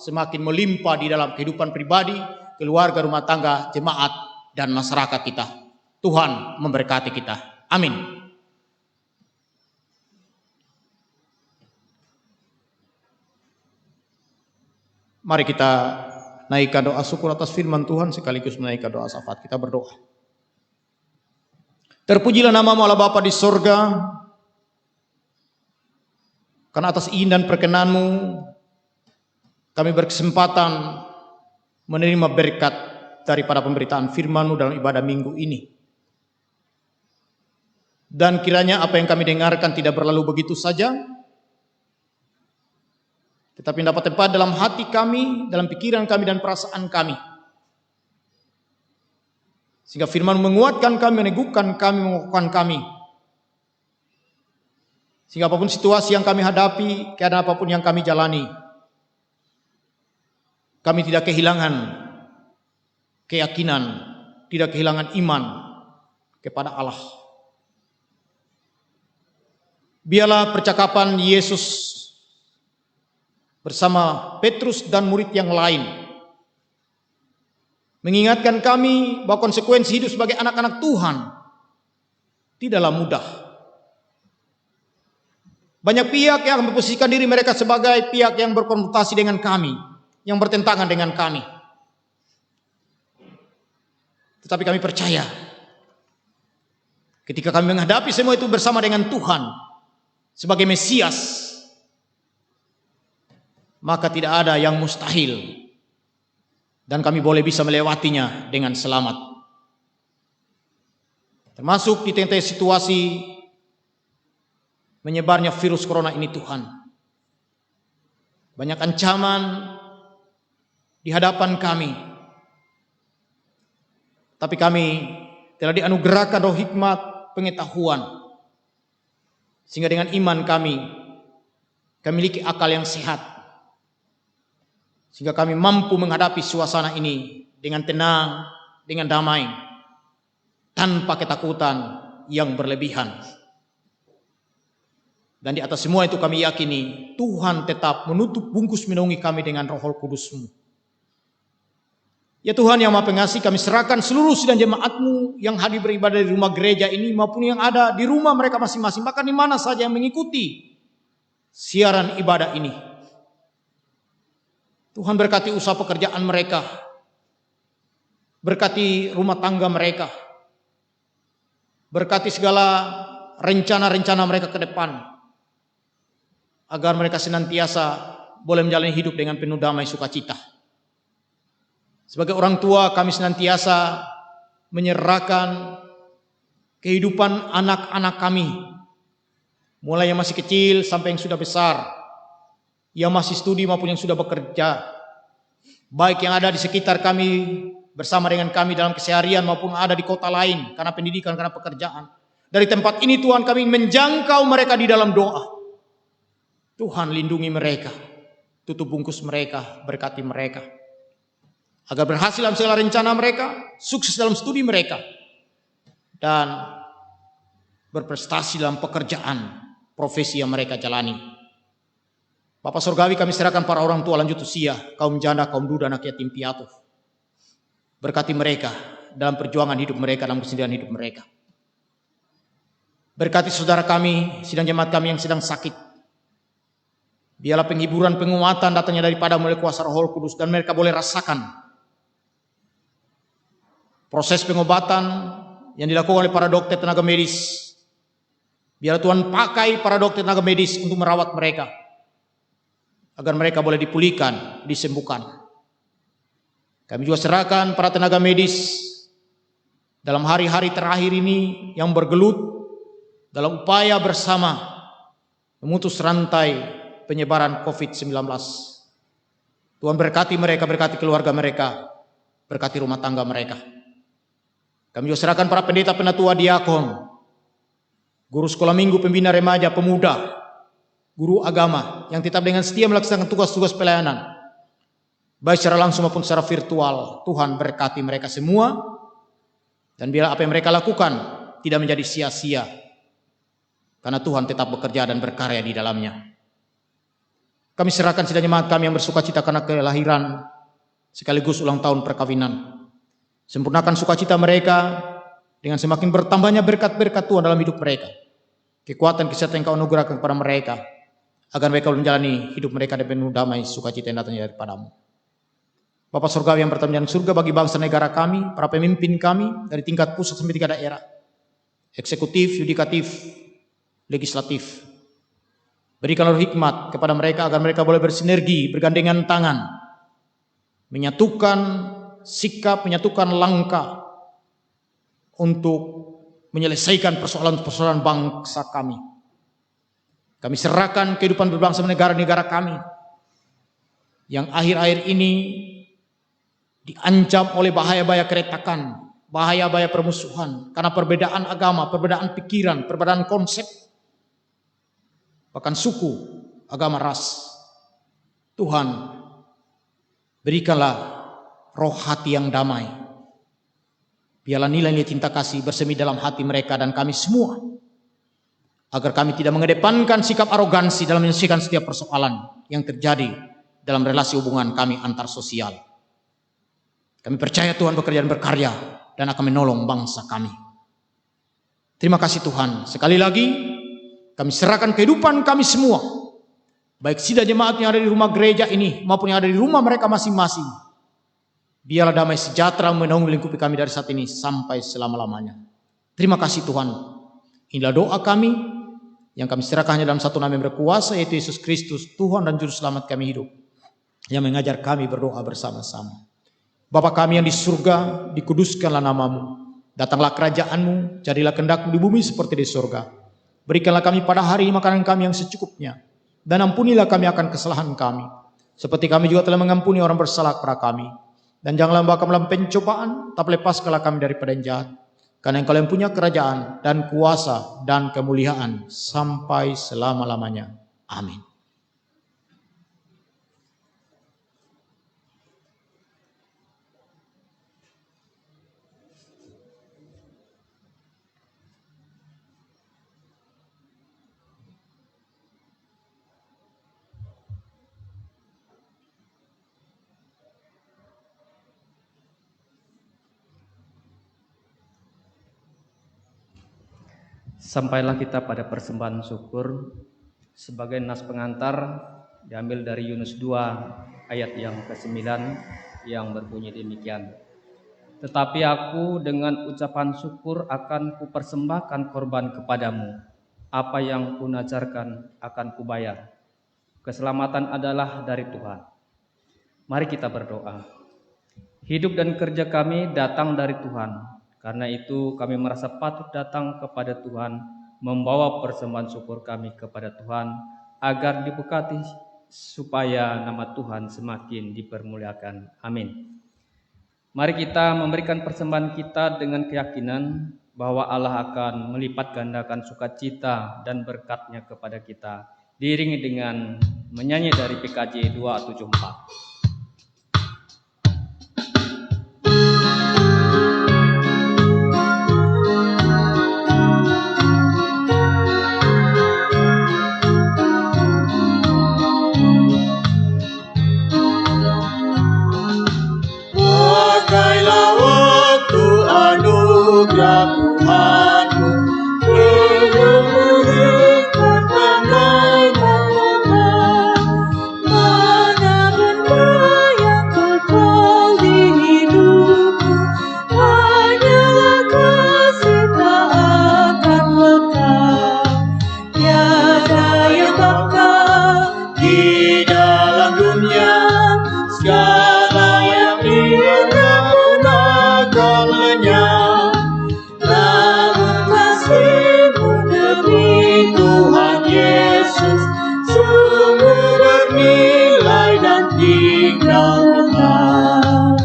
semakin melimpah di dalam kehidupan pribadi, keluarga, rumah tangga, jemaat, dan masyarakat kita. Tuhan memberkati kita. Amin. Mari kita naikkan doa syukur atas firman Tuhan sekaligus menaikkan doa syafaat. Kita berdoa. Terpujilah nama-Mu Allah Bapa di sorga, karena atas izin dan perkenan-Mu kami berkesempatan menerima berkat daripada pemberitaan firman-Mu dalam ibadah minggu ini. Dan kiranya apa yang kami dengarkan tidak berlalu begitu saja, tetapi dapat tempat dalam hati kami, dalam pikiran kami dan perasaan kami. Sehingga firman menguatkan kami, meneguhkan kami, mengukuhkan kami. Sehingga apapun situasi yang kami hadapi, keadaan apapun yang kami jalani, kami tidak kehilangan keyakinan, tidak kehilangan iman kepada Allah. Biarlah percakapan Yesus bersama Petrus dan murid yang lain mengingatkan kami bahwa konsekuensi hidup sebagai anak-anak Tuhan tidaklah mudah. Banyak pihak yang memposisikan diri mereka sebagai pihak yang berkonfrontasi dengan kami, yang bertentangan dengan kami. Tetapi kami percaya, ketika kami menghadapi semua itu bersama dengan Tuhan sebagai Mesias, maka tidak ada yang mustahil. Dan kami boleh bisa melewatinya dengan selamat. Termasuk di tengah situasi menyebarnya virus corona ini Tuhan. Banyak ancaman di hadapan kami. Tapi kami telah dianugerahkan roh hikmat, pengetahuan. Sehingga dengan iman kami memiliki akal yang sehat. Sehingga kami mampu menghadapi suasana ini dengan tenang, dengan damai, tanpa ketakutan yang berlebihan. Dan di atas semua itu kami yakini Tuhan tetap menutup bungkus menaungi kami dengan Roh Kudus-Mu. Ya Tuhan yang Maha Pengasih, kami serahkan seluruh sidang jemaat-Mu yang hadir beribadah di rumah gereja ini maupun yang ada di rumah mereka masing-masing, bahkan di mana saja yang mengikuti siaran ibadah ini. Tuhan berkati usaha pekerjaan mereka, berkati rumah tangga mereka, berkati segala rencana-rencana mereka ke depan, agar mereka senantiasa boleh menjalani hidup dengan penuh damai sukacita. Sebagai orang tua kami senantiasa menyerahkan kehidupan anak-anak kami, mulai yang masih kecil sampai yang sudah besar, yang masih studi maupun yang sudah bekerja, baik yang ada di sekitar kami, bersama dengan kami dalam keseharian maupun ada di kota lain, karena pendidikan, karena pekerjaan. Dari tempat ini Tuhan kami menjangkau mereka di dalam doa. Tuhan lindungi mereka, tutup bungkus mereka, berkati mereka, agar berhasil dalam segala rencana mereka, sukses dalam studi mereka, dan berprestasi dalam pekerjaan, profesi yang mereka jalani. Bapa Surgawi, kami serahkan para orang tua lanjut usia, kaum janda, kaum duda, anak yatim piatu. Berkati mereka dalam perjuangan hidup mereka, dalam kesedihan hidup mereka. Berkati saudara kami, sidang jemaat kami yang sedang sakit. Biarlah penghiburan, penguatan datangnya daripada melalui kuasa Roh Kudus, dan mereka boleh rasakan proses pengobatan yang dilakukan oleh para dokter tenaga medis. Biarlah Tuhan pakai para dokter tenaga medis untuk merawat mereka, agar mereka boleh dipulihkan, disembuhkan. Kami juga serahkan para tenaga medis dalam hari-hari terakhir ini yang bergelut dalam upaya bersama memutus rantai penyebaran COVID-19. Tuhan berkati mereka, berkati keluarga mereka, berkati rumah tangga mereka. Kami juga serahkan para pendeta, penatua, diakon, guru sekolah minggu, pembina remaja, pemuda, guru agama yang tetap dengan setia melaksanakan tugas-tugas pelayanan, baik secara langsung maupun secara virtual. Tuhan berkati mereka semua, dan biarlah apa yang mereka lakukan tidak menjadi sia-sia, karena Tuhan tetap bekerja dan berkarya di dalamnya. Kami serahkan sidang jemaat kami yang bersukacita karena kelahiran sekaligus ulang tahun perkawinan. Sempurnakan sukacita mereka dengan semakin bertambahnya berkat-berkat Tuhan dalam hidup mereka. Kekuatan, kesehatan yang Kau anugerahkan kepada mereka, agar mereka menjalani hidup mereka dengan penuh damai sukacita yang datangnya daripada-Mu. Bapa Surgawi yang bertemu dengan surga bagi bangsa negara kami, para pemimpin kami dari tingkat pusat sampai tingkat daerah, eksekutif, yudikatif, legislatif. Berikanlah hikmat kepada mereka agar mereka boleh bersinergi, bergandengan tangan, menyatukan sikap, menyatukan langkah untuk menyelesaikan persoalan-persoalan bangsa kami. Kami serahkan kehidupan berbangsa negara-negara kami yang akhir-akhir ini diancam oleh bahaya-bahaya keretakan, bahaya-bahaya permusuhan, karena perbedaan agama, perbedaan pikiran, perbedaan konsep, bahkan suku, agama, ras. Tuhan, berikanlah roh hati yang damai. Biarlah nilai-nilai cinta kasih bersemi dalam hati mereka dan kami semua, agar kami tidak mengedepankan sikap arogansi dalam menyelesaikan setiap persoalan yang terjadi dalam relasi hubungan kami antar sosial. Kami percaya Tuhan bekerja dan berkarya dan akan menolong bangsa kami. Terima kasih Tuhan. Sekali lagi kami serahkan kehidupan kami semua, baik sidang jemaat yang ada di rumah gereja ini maupun yang ada di rumah mereka masing-masing. Biarlah damai sejahtera menaungi lingkupi kami dari saat ini sampai selama-lamanya. Terima kasih Tuhan. Inilah doa kami yang kami serahkan hanya dalam satu nama yang berkuasa, yaitu Yesus Kristus, Tuhan dan Juru Selamat kami hidup, yang mengajar kami berdoa bersama-sama. Bapa kami yang di surga, dikuduskanlah namamu. Datanglah kerajaan-Mu, jadilah kehendak-Mu di bumi seperti di surga. Berikanlah kami pada hari ini makanan kami yang secukupnya, dan ampunilah kami akan kesalahan kami, seperti kami juga telah mengampuni orang bersalah kepada kami. Dan janganlah membawa kami dalam pencobaan, tapi lepaskanlah kami daripada yang jahat. Karena Engkau yang punya kerajaan dan kuasa dan kemuliaan sampai selama-lamanya. Amin. Sampailah kita pada persembahan syukur. Sebagai nas pengantar diambil dari Yunus 2 ayat yang ke-9 yang berbunyi demikian. Tetapi aku dengan ucapan syukur akan kupersembahkan korban kepadamu. Apa yang kunajarkan akan kubayar. Keselamatan adalah dari Tuhan. Mari kita berdoa. Hidup dan kerja kami datang dari Tuhan. Karena itu kami merasa patut datang kepada Tuhan, membawa persembahan syukur kami kepada Tuhan, agar diberkati supaya nama Tuhan semakin dipermuliakan. Amin. Mari kita memberikan persembahan kita dengan keyakinan bahwa Allah akan melipat gandakan sukacita dan berkat-Nya kepada kita, diiringi dengan menyanyi dari PKJ 274. Pakailah waktu anugerah Tuhanku, belum memberikan tanda mana benda yang kekal di hidupku, hanyalah kasih tak akan lekang. Tiada yang bakal di dalam dunia, segala yang indah pun akan lenyap. Namun kasih-Mu demi Tuhan Yesus sungguh bernilai dan tinggal kekal.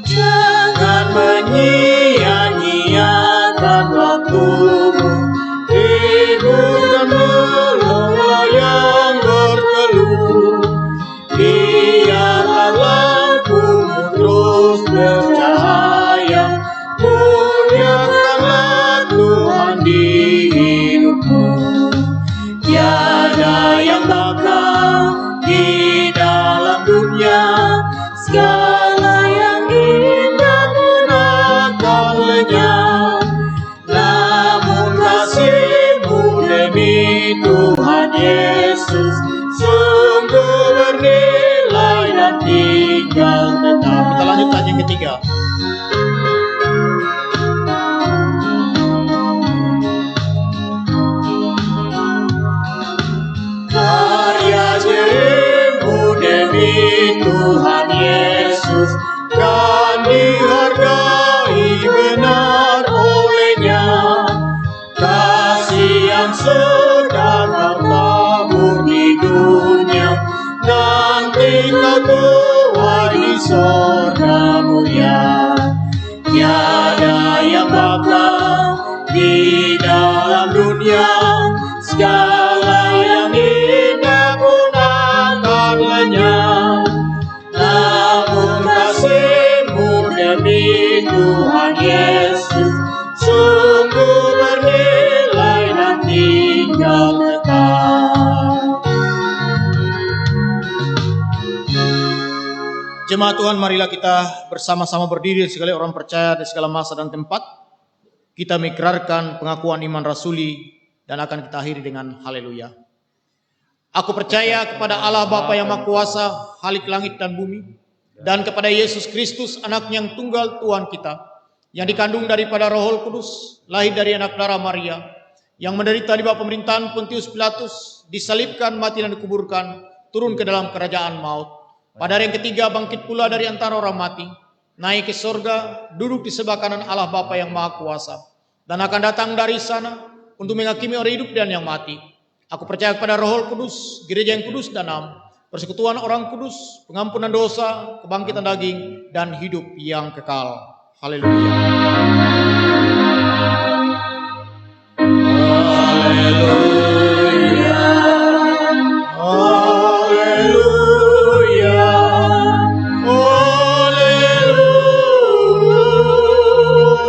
Jangan menyia-nyiakan waktumu, ribut dan melonglah yang berkeluh. Biarlah lampumu terus bercahaya, muliakanlah Tuhan di hidupmu. Tiada yang bakal di dalam dunia, segala yang indah pun akan lenyap. Namun kasih-Mu demi Tuhan Yesus sungguh bernilai dan tinggal tetap. Kita lanjut ayat yang ketiga. Karya jerimu demi Tuhan Yesus kan dihargai benar oleh-Nya. Kasih yang sedang Kau tabur di dunia, nanti Kau tuai di sorga mulia. Tiada yang bakal di dalam dunia, segala yang indah pun akan lenyap. Namun kasih-Mu demi Tuhan Yesus sungguh bernilai dan tinggal kekal. Jemaat Tuhan, marilah kita bersama-sama berdiri sekali orang percaya di segala masa dan tempat. Kita mengikrarkan pengakuan iman rasuli dan akan kita akhiri dengan haleluya. Aku percaya kepada Allah Bapa yang Maha Kuasa, Khalik langit dan bumi, dan kepada Yesus Kristus, Anak-Nya yang tunggal Tuhan kita, yang dikandung daripada Roh Kudus, lahir dari anak darah Maria, yang menderita di bawah pemerintahan Pontius Pilatus, disalibkan, mati dan dikuburkan, turun ke dalam kerajaan maut. Pada hari yang ketiga bangkit pula dari antara orang mati, naik ke sorga, duduk di sebelah kanan Allah Bapa yang Maha Kuasa, dan akan datang dari sana untuk menghakimi orang hidup dan yang mati. Aku percaya kepada Roh Kudus, gereja yang kudus dan am, persekutuan orang kudus, pengampunan dosa, kebangkitan daging, dan hidup yang kekal. Haleluya. Haleluya. Haleluya.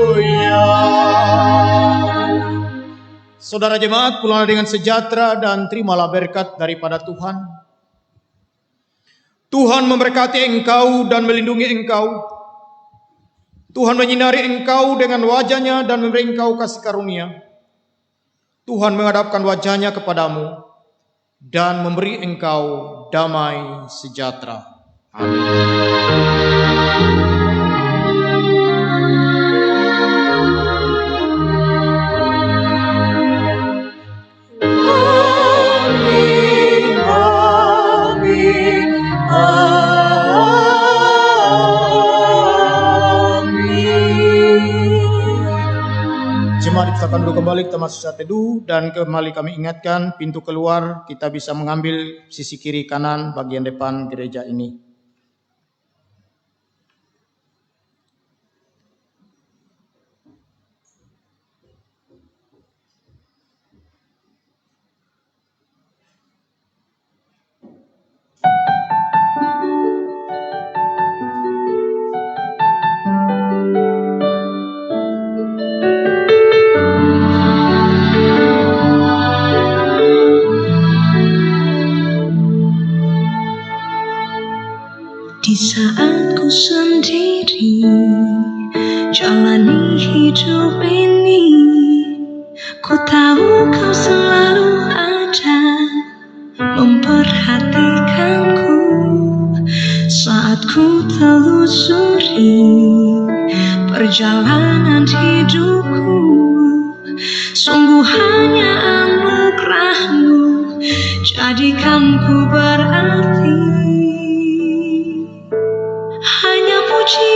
Haleluya. Saudara jemaat, pulanglah dengan sejahtera dan terimalah berkat daripada Tuhan. Tuhan memberkati engkau dan melindungi engkau. Tuhan menyinari engkau dengan wajah-Nya dan memberi engkau kasih karunia. Tuhan menghadapkan wajah-Nya kepadamu dan memberi engkau damai sejahtera. Amin. Amin. silakan duduk kembali, kita masuk saat teduh. Dan kembali kami ingatkan, pintu keluar kita bisa mengambil sisi kiri kanan bagian depan gereja ini. Di saat ku sendiri jalani hidup ini, ku tahu kau selalu ada memperhatikanku saat ku telusuri perjalanan hidupku. Sungguh hanya anugerah-Mu jadikan ku berarti. Hanya puji,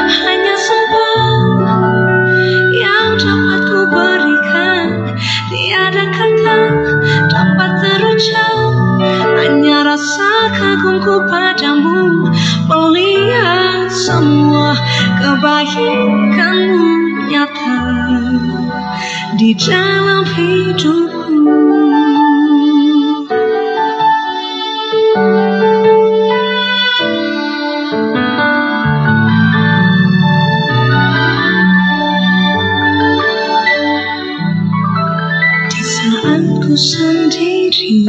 hanya sembah yang dapat ku berikan. Tiada kata dapat terucap, hanya rasa kagumku padamu, melihat semua kebaikan-Mu nyata di dalam hidupku. Sendiri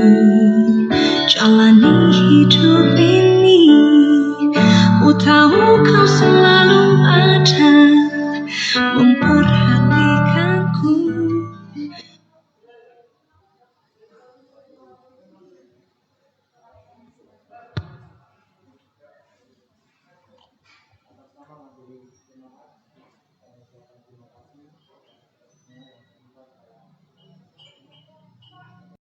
jalani hidup ini.